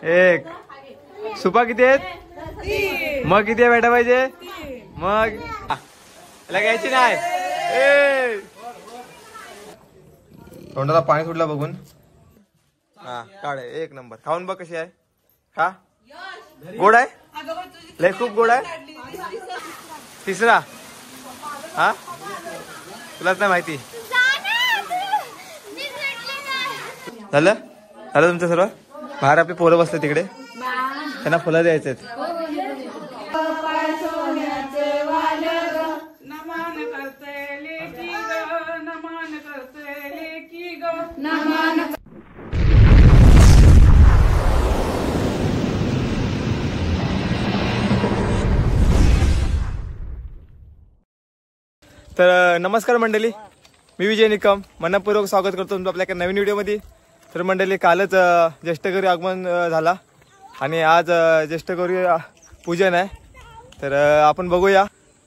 एक. सुपा किती आहेत? मग किती भेटा पाहिजे? मग याला घ्यायची नाही. तोंडाला पाणी सुटलं बघून. हा काढ. एक नंबर. खाऊन बघ कशी आहे. खा. गोड आहे लय, खूप गोड आहे. तिसरा. हा तुलाच नाही माहिती. झालं झालं तुमचं सर्व. बाहेर आपली पोरं बसले तिकडे, त्यांना फुलं द्यायचे आहेत. तर नमस्कार मंडळी, मी विजय निकम मनपूर्वक स्वागत करतो तुमचं आपल्या एका नवीन व्हिडिओमध्ये. तर मंडळी, कालच ज्येष्ठ गौरी आगमन झाला आणि आज ज्येष्ठ गौरी पूजन आहे. तर आपण बघूया.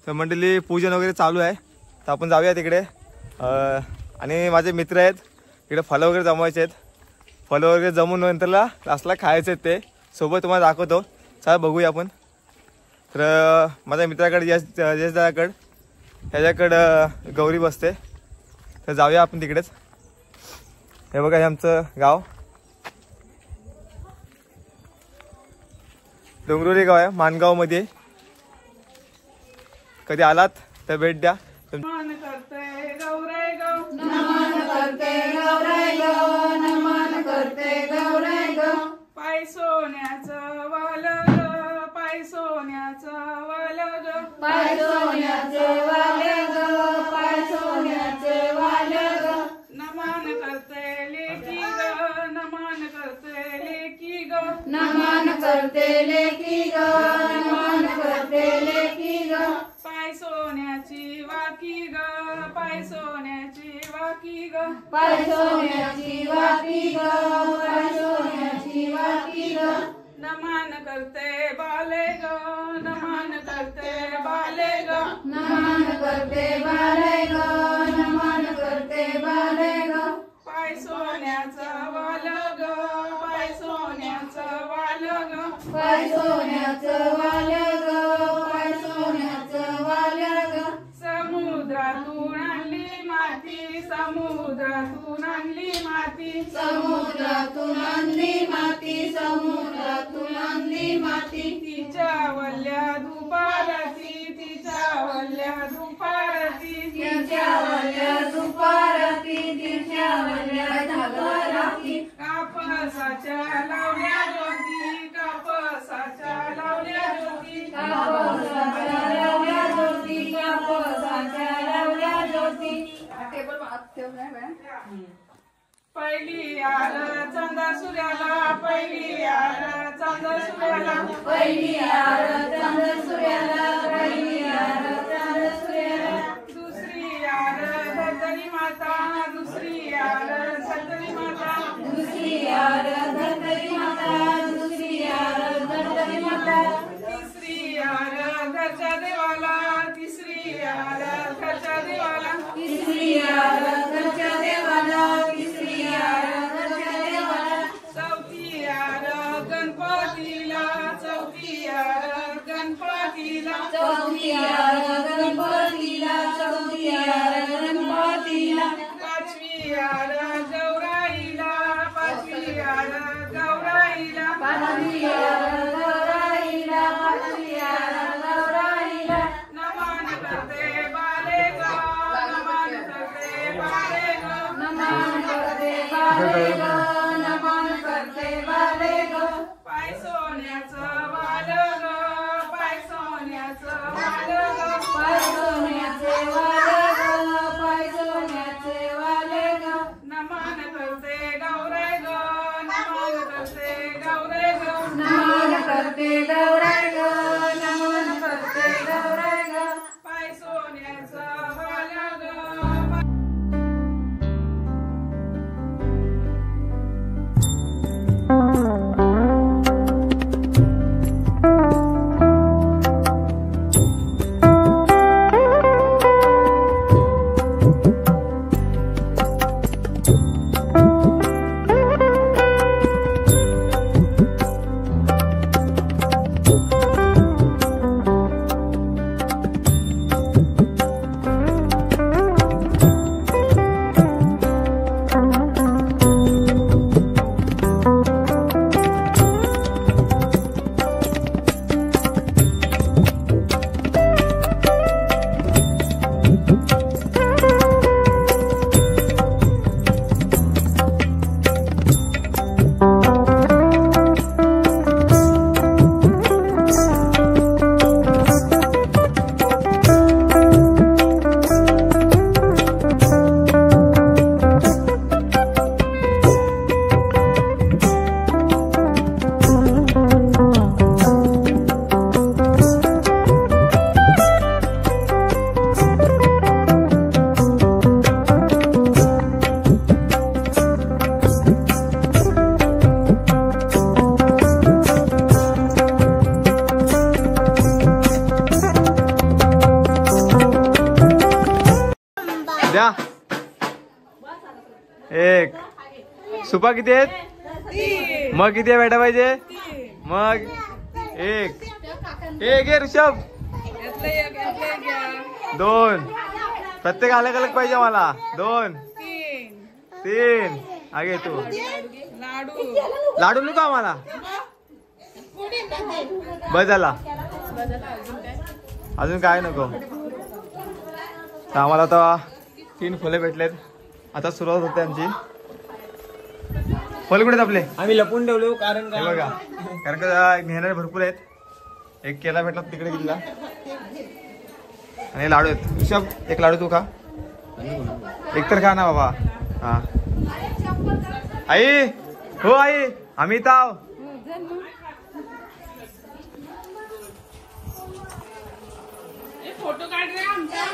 तर मंडळी, पूजन वगैरे चालू आहे, तर आपण जाऊया तिकडे. आणि माझे मित्र आहेत तिकडे, फलं वगैरे जमवायचे आहेत. फलं वगैरे जमवून नंतरला लास्टला खायचे आहेत, ते सोबत तुम्हाला दाखवतो. चला बघूया आपण. तर माझ्या मित्राकडे यश दादाकडे ह्याच्याकडं गौरी बसते, तर जाऊया आपण तिकडेच. हे बघा, हे आमचं गाव डोंगरोली गाव आहे, माणगाव मध्ये. कधी आलात तर भेट द्या. नमन करते गौराई गो, नमन करते गौराई गो, नमन करते गौराई गो. पाय सोन्याचं वाल ग, पाय सोन्याचं वाल ग, पाय सोन्याचे वाले ग, पाय सोन्याचे वाले ग. नमन करते लेकी ग, नमन करते लेकी ग, नमन करते लेकी ग, नमन करते लेकी ग. पाय सोन्याची वाकी ग, पाय सोन्याची वाकी ग, पाय सोन्याची वाकी ग, पाय सोन्याची वाकी ग. नमन करते बाले ग, नमन करते बाले ग, नमन करते बाले ग, नमन करते बाले ग. पाय सोन्याचं वाल ग, पाय सोन्याचं वाल ग, पाय सोन्याचं वाले ग, पाय सोन्याचं वाले ग. समुद्रातून आणली माती, समुद्रातून आणली माती, समुद्रातून आणली माती, समुद्रातून आणली माती. तिच्या वल्ल्या दुपारती, तिच्या वल्ल्या दुपारती, तिच्या वल्या दुपारती, तिच्या वल्या दुपारती. कापसाच्या लावल्या ज्योती, कापसाच्या लावल्या ज्योती, कापसाच्या लावल्या ज्योती, कापसाच्या लावल्या ज्योती. पहिली आल चंदा सूर्याला, पहिली आल चंदा सूर्याला, पहिली आर चंद्र सूर्याला, पहिली आर चंद्र सूर्याला. दुसरी आल धरतरी माता, दुसरी आल धरतरी माता, दुसरी आर धरतरी माता, दुसरी आर धरतरी माता. तिसरी आल घरच्या देवाला, तिसरी आल घरच्या देवाला, तिसरी आर घरच्या देवाला, तिसरी आर घरच्या देवाला. चौथी आल गणपतीला, चौथी आल गणपतीला, चौथी आर गणपतीला, चौथी आर गणपतीला. पाचवी आल गौराईला, पाचवी आल गौराईला, पाचवी आर गौराईला, पाचवी आर गौराईला. नमन करते बाले ग, नमन करते बाले ग, नमन करते बाले ग, नमन करते बाले ग. पाय सोन्याचं वाल ग, पाय सोन्याचं वाल ग, पाय सोन्याचे वाले ग, पाय सोन्याचे वाले ग. नमन करते गौराई ग, नमन करते गौराई ग, नमन करते गौराई ग, नमन करते गौराई ग. पाय सोन्याचं वाल ग. सुपा किती आहेत? मग किती आहे भेटा पाहिजे? मग एक एक आहे ऋषभ. 2 प्रत्येक अलग अलग पाहिजे मला. 2 3 आगे तू. लाडू नको आम्हाला. बस झाला. अजून काय नको. आम्हाला आता 3 फुले भेटलेत. आता सुरुवात होते आमची. फल कुठे आपले? आम्ही लपून ठेवलो कारण हे बघा, कारण का घेणारे भरपूर आहेत. एक केला भेटला तिकडे गेला आणि लाडू आहेत. ऋषभ एक लाडू तू खा. एक तर खा ना बाबा. हा आई. हो आई आम्ही इथं आहो. फोटो काढ रे आमचा.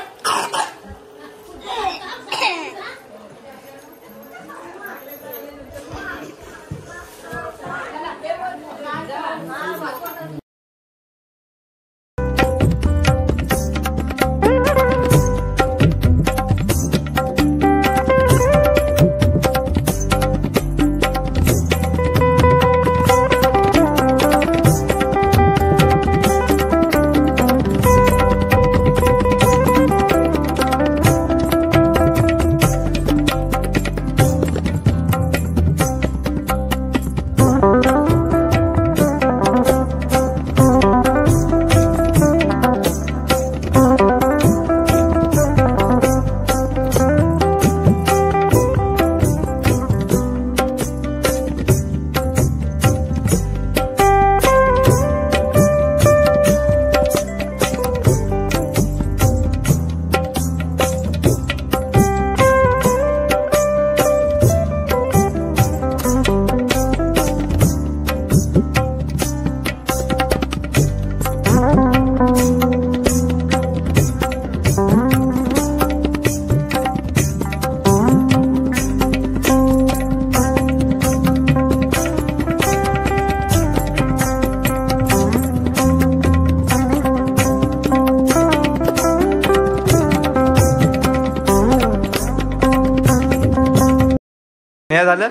हे झालं.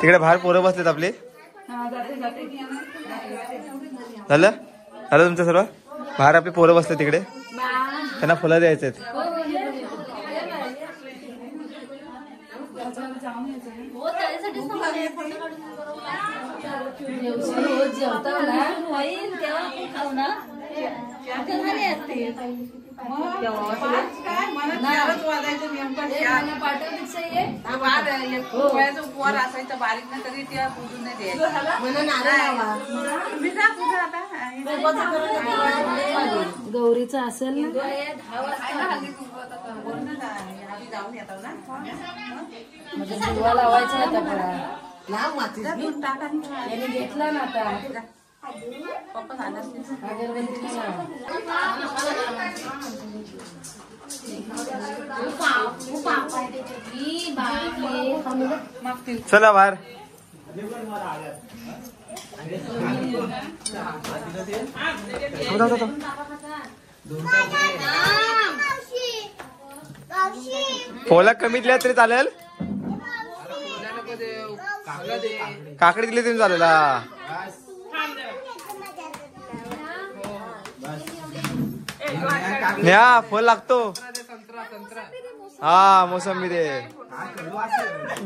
तिकडे बाहेर पोरं बसलेत आपले. झालं झालं तुमचं सर्व. बाहेर आपले पोरं बसले तिकडे. त्यांना फुलं द्यायचे आहेत. बारीक ना तरी त्या पूजून नाही द्यायचं. गौरीचं असेल ना. जाऊन येतो ना म्हणजे दिवा लावायचा आहे आता. याने घेतला ना आता. अगरबत्ती चला बाहेर. पोला कमी दिल्या तरी चालेल. काकडी दिली तरी चालेल. न्या फळ लागतो. हा मोसंबी दे.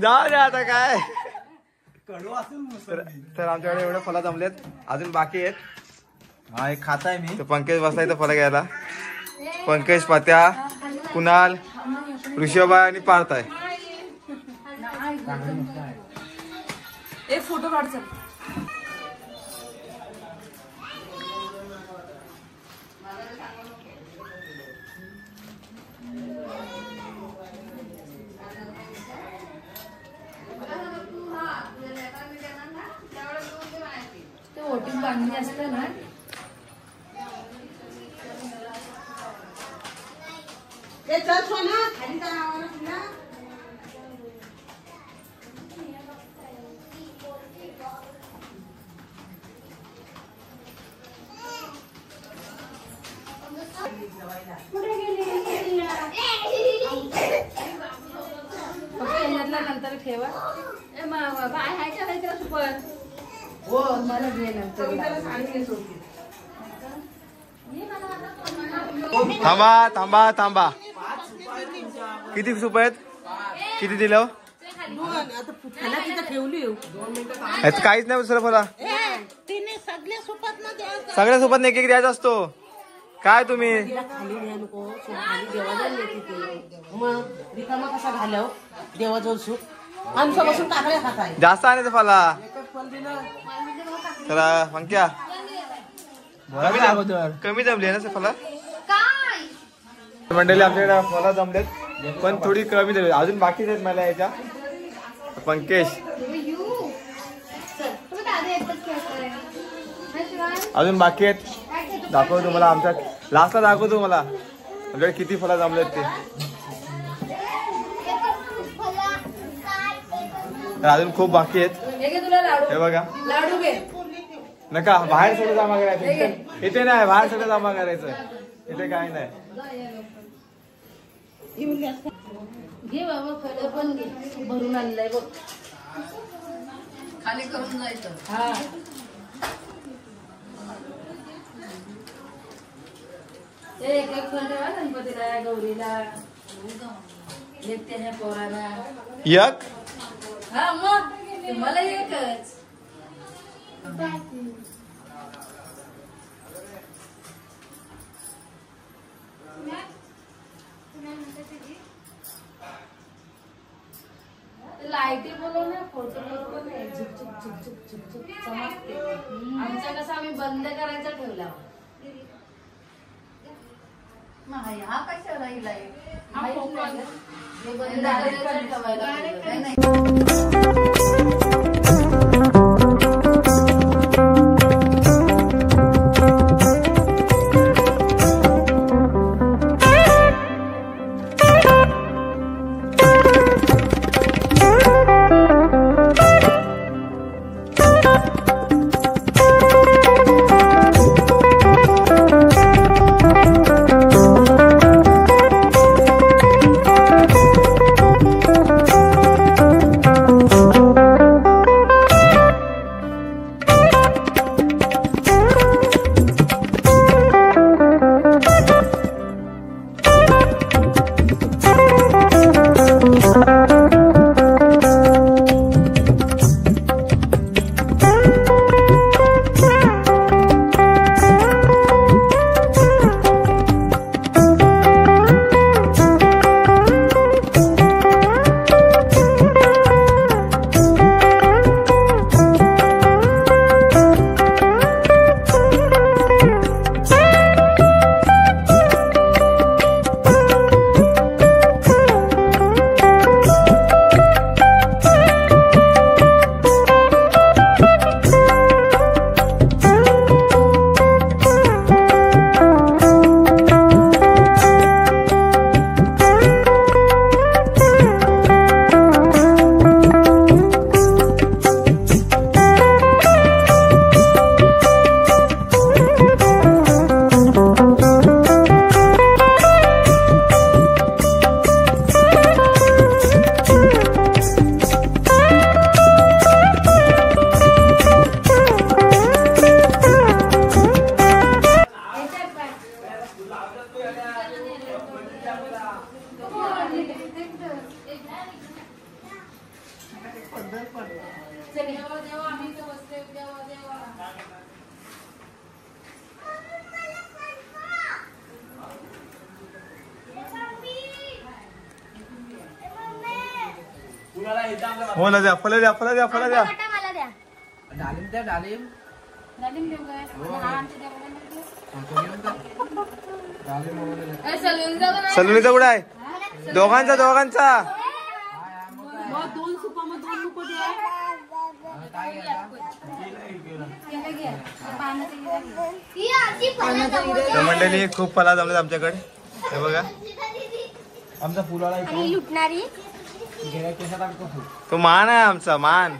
जाऊ दे आता काय. तर आमच्याकडे एवढे फळं जमलेत. अजून बाकी आहेत. हा एक खाताय मी. तर पंकज बसला इथं फळं घ्यायला. पंकज, पात्या, कुणाल, ऋषभा आणि पार्थ आहे. एक फोटो काढचा. ते वोटिंग बांधणी असते ना. नंतर ठेवा. बाय हाय का नाही त्याला सुपर हो मला घे नंतर थांबा थांबा थांबा किती सुप आहेत किती दिलं याचं काहीच नाही दुसरं फला सगळ्या सोबत एक एक द्यायचा असतो काय तुम्ही मग रिकामा कसा घालव देवाजवळ सुख आमच्या बसून टाकल्या खाताय जास्त आणायचं फला चला पंक्या कमी जमली ना फला मंडळी आमच्याकडे फला जमलेत पण थोडी कमी झाली अजून बाकीच आहेत मला याच्या पंकेश अजून बाकी आहेत दाखवतो मला आमच्या लास्टला दाखवतो मला आमच्याकडे किती फळं जमलेत ते तर अजून खूप बाकी आहेत हे बघा नका बाहेर सगळं जमा करायचं इथे नाही बाहेर सगळं जमा करायचं इथे काही नाही घे बाबा फळ पण घे भरून आणलंय बघ खाली करून जायचं हा एक एक फळ ठेवा गणपतीला गौरीला एक त्याच्या पोराला एक हा मग मला एकच लाईटी बोलव ना फोटो बरोबर नाही झुक झुक झुक झुक झुक झुक चमकते आमचा कसा आम्ही बंद करायचा ठेवला नाही हा कशाला ही लाईट हा फोकस बंद करायचा ठेवायला नाही हो ना द्या फळं द्या फळं द्या फळं द्या डालिम द्या डालिम सलुनीचा कुठं आहे दोघांचा दोघांचा दोन सुपामध्ये दोन नको द्या तर मंडळी खूप फळं जमलेत आमच्याकडे हे बघा आमचा फुलाला लुटणारी तो मान आहे आमचा मान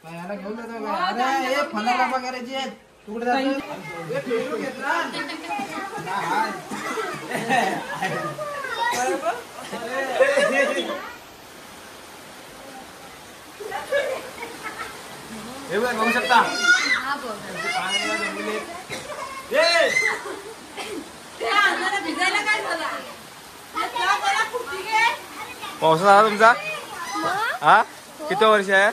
घेऊन जातो अरे फळाला करायची आहेत तू कुठे जातो हे बघा बघू शकता हा बघ. पावसा झाला तुमचा हा किती वर्ष आहे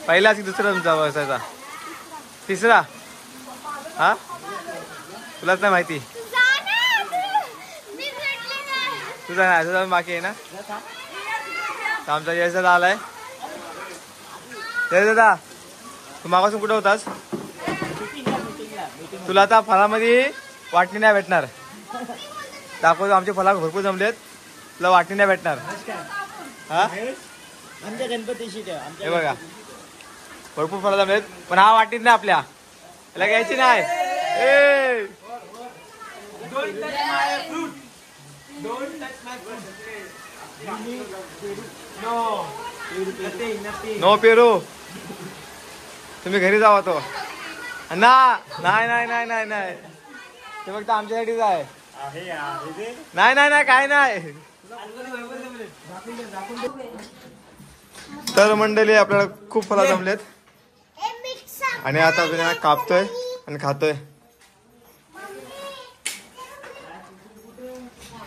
पहिला की दुसरा तुमचा व्यवसायाचा तिसरा हा तुलाच नाही माहिती तुझा नाही तुझा बाकी आहे ना तर आमचा यश दादा आलाय यश दादा तू मागासून कुठं होतास तुला आता फळामध्ये वाटणी नाही भेटणार दाखवतो आमचे फळा भरपूर जमलेत तुला वाटणी नाही भेटणार हा आमच्या गणपतीशी हे बघा भरपूर फळं जमलेत पण हा वाटीत नाही आपल्या त्याला घ्यायची नाही ए नो पेरू तुम्ही घरी जावा तो ना नाही नाही नाही नाही नाही ते फक्त आमच्यासाठीच आहे नाही नाही नाही काय नाही तर मंडळी आपल्याला खूप फळं जमलेत आणि आता आपण कापतोय आणि खातोय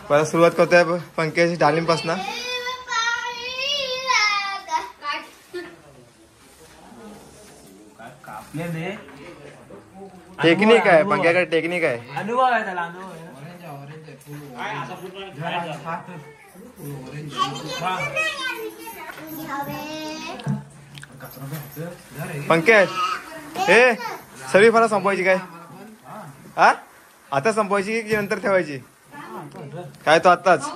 परत सुरुवात करतोय पंकज डाळिंबापासून टेक्निक आहे पंकजाकडे टेक्निक आहे अनुभव आहे त्याला अनुभव पंकज हे सगळी फळं संपवायची काय हा आता संपवायची की नंतर ठेवायची काय तो आताच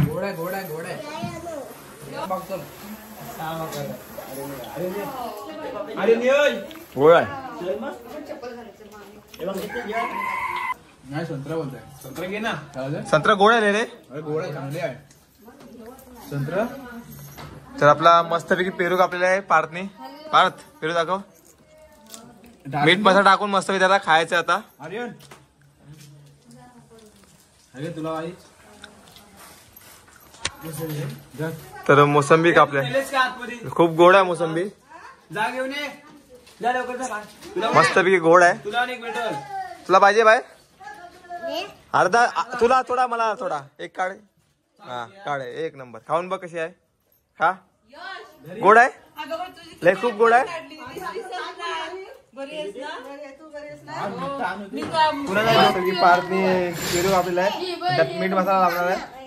घोडा घोडा घोडा गोळ आहे नाही संत्रा बोलताय संत्रा घे ना संत्रा गोळ आहे रे अरे घोडा चांगले आहे संत्रा तर आपला मस्तपैकी पेरू कापलेला आहे पार्थने पार्थ पेरू दाखव मीठ मसाला टाकून मस्तपैकी त्याला खायचं आता आर्यन अरे तुला आई तर मोसंबी कापल्या खूप गोड आहे मोसंबी जा घेऊन ये जा लवकर जा मस्तपैकी गोड आहे तुला एक भेटल तुला पाहिजे बाय अर्धा तुला थोडा मला थोडा एक काढ हा काढ एक नंबर खाऊन बघ कशी आहे खा गोड आहे लय खूप गोड आहे पुन्हा पार्थने पेरू कापलेला आहे त्यात मीठ मसाला लावणार आहे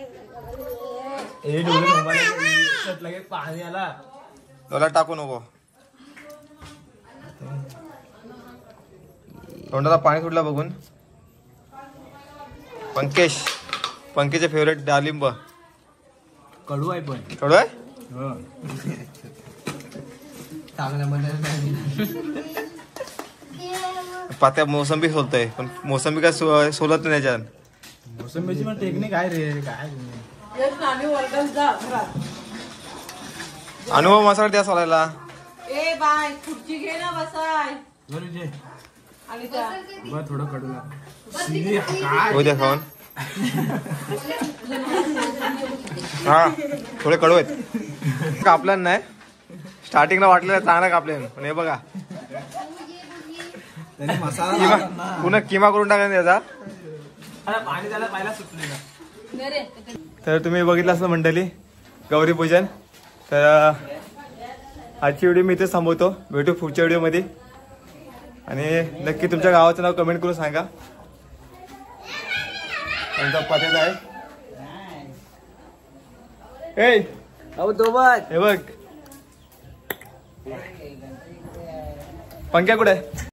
लगेच पाणी आला त्याला टाकू नको तोंडाला पाणी सुटलं बघून पंकेचे फेवरेट डाळिंब कडू आहे पण कडू आहे पात्या मोसंबी सोलतय पण मोसंबी काय सोलत नाही त्याच्यात मोसंबीची पण टेक्निक आहे रे काय अनुभव मसाला द्या सोलायला ए बाय खुर्ची घे ना बसाय आणि त्या थोडं कडू काय हो द्या खाऊन हा थोडे कडू आहेत कापलं नाही स्टार्टिंगला वाटलेलं चांगला कापले पण हे बघा त्याने मसाला पुन्हा किमा करून टाका त्याचा पाणी त्याला पाहिला सुटले तर तुम्ही बघितलं असं मंडळी गौरी पूजन तर आजची व्हिडिओ मी इथेच थांबवतो भेटू पुढच्या व्हिडिओमध्ये आणि नक्की तुमच्या गावाचं नाव कमेंट करून सांगा आमचा पत्ता आहे ए हे बघ पंक्या कुठे आहे